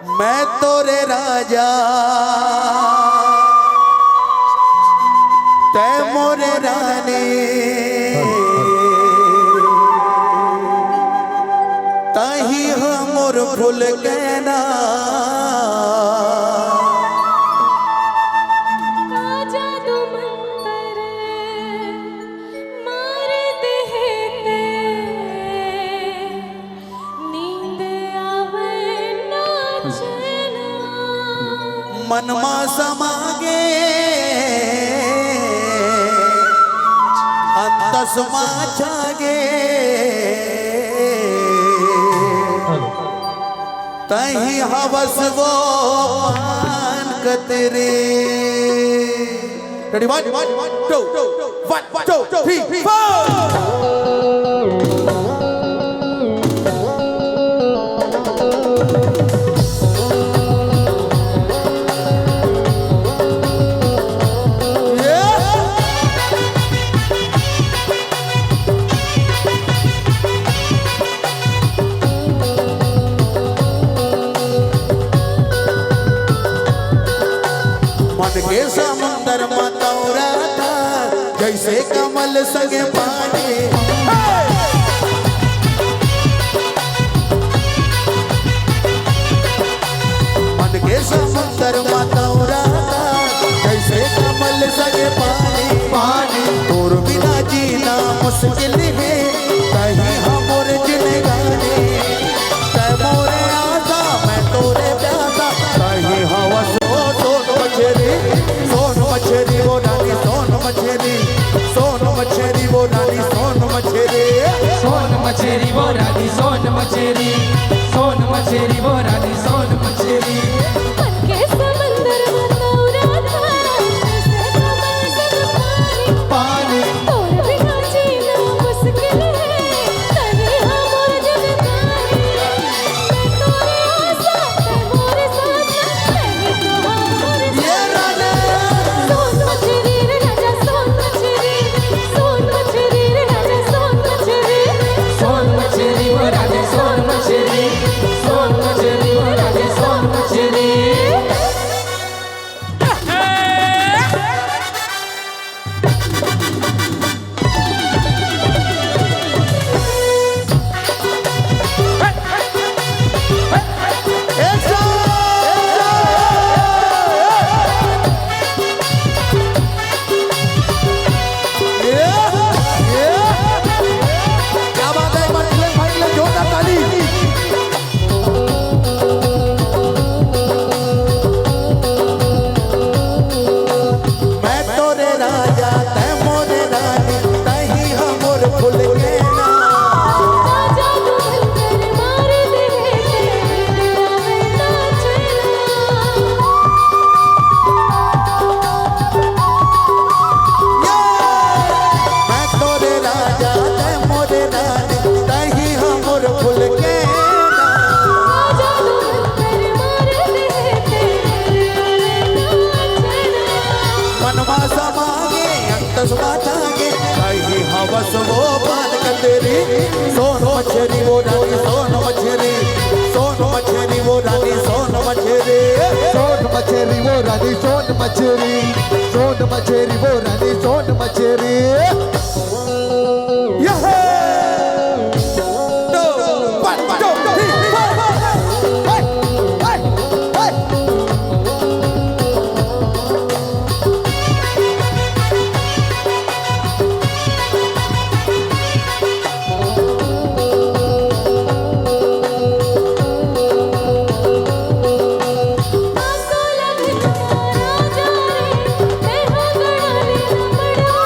मैं तोरे राजा तै मोरे रानी ताही हमर फूल कहना मनमा समागे अंतसमा छागे तही हवस वो मान कतरे रेडी 1 2 3 4 के समुंदर मतौरा था जैसे कमल सगे पानी मन के समुंदर मतौरा था जैसे कमल सगे पानी पानी तोर बिना जीना मुश्किल है कहीं हमर जिंदगानी तै मोरे आजा मैं तोरे प्यासा कहीं हवस मछली वो रानी सोन मछली वो रानी सोन मछली सोन मछली वो रानी सोन मछली सोन मछली वो रानी सोन मछली मन के समंदर मतौरा था जैसे कमल सगे पानी तोर बिना जीना मुश्किल है कहीं हमर जिंदगानी मैं तोरे आशा तै मोरे साजा नहीं तो हमर ये राजा सोन मछली रे राजा सोन मछली रे राजा सोन मछली सोन मछली वो रानी सोन मछली सोन मछली वो रानी सोन मछली क्या बात है भाई ले जोरदार ताली मैं तोरे राजा तै मोरे रानी तही हमर फूल कहना राजा तू कर मार दे तेरा मैं नाचना मैं तोरे राजा तै मोरे रानी तही हमर फूल कहना राजा तू कर मार दे तेरा मैं नाचना मनवा समागे अंतसमा छागे कहीं हवस वो बात कतेरी सोन मछली वो रानी सोन मछली वो रानी सोन मछली सोन मछली वो रानी सोन मछली सोन मछली वो रानी सोन मछली यह 2 1 2 3 आसोला राजा रे मैं हो गणाली रमड़ा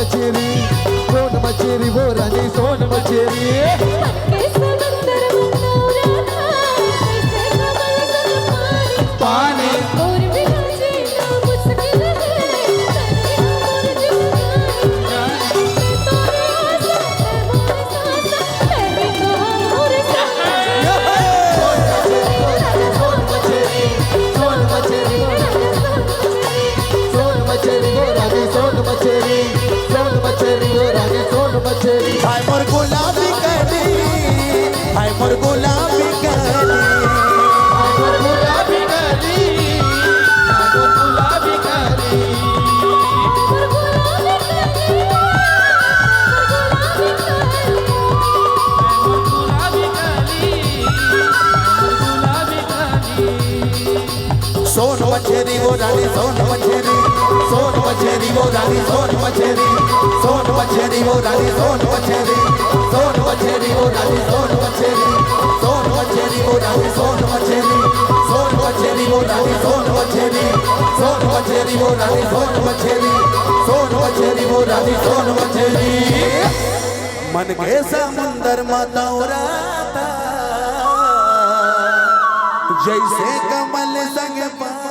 मछेरी सोन मछेरी वो रानी सोन मछेरी के समंदर में नौरा था जैसे कमल संग पानी पानी और बिना जीना मुश्किल है तन्ने हमर जिंदगानी तोरे आशा है मोर सांस तेरी तो हमर सोन मछेरी सोन मछेरी सोन मछेरी वो रानी सोन मछेरी सोन मछेरी वो रानी सोन मछेरी हाय मोर गुलाबी कली हाय मोर गुलाबी कली आगोर गुलाबी कली आगोर गुलाबी कली आगोर गुलाबी कली आगोर गुलाबी कली सोन मछेरी वो रानी सोन मछेरी सोन मछेरी वो रानी सोन मछेरी सोन मछेरी वो रानी सोन मछेरी सोन मछेरी वो रानी सोन मछेरी सोन मछेरी वो रानी सोन मछेरी सोन मछेरी वो रानी सोन मछेरी सोन मछेरी वो रानी सोन मछेरी सोन मछेरी वो रानी सोन मछेरी मन के समुंदर मतौराता जैसे कमल संग पानी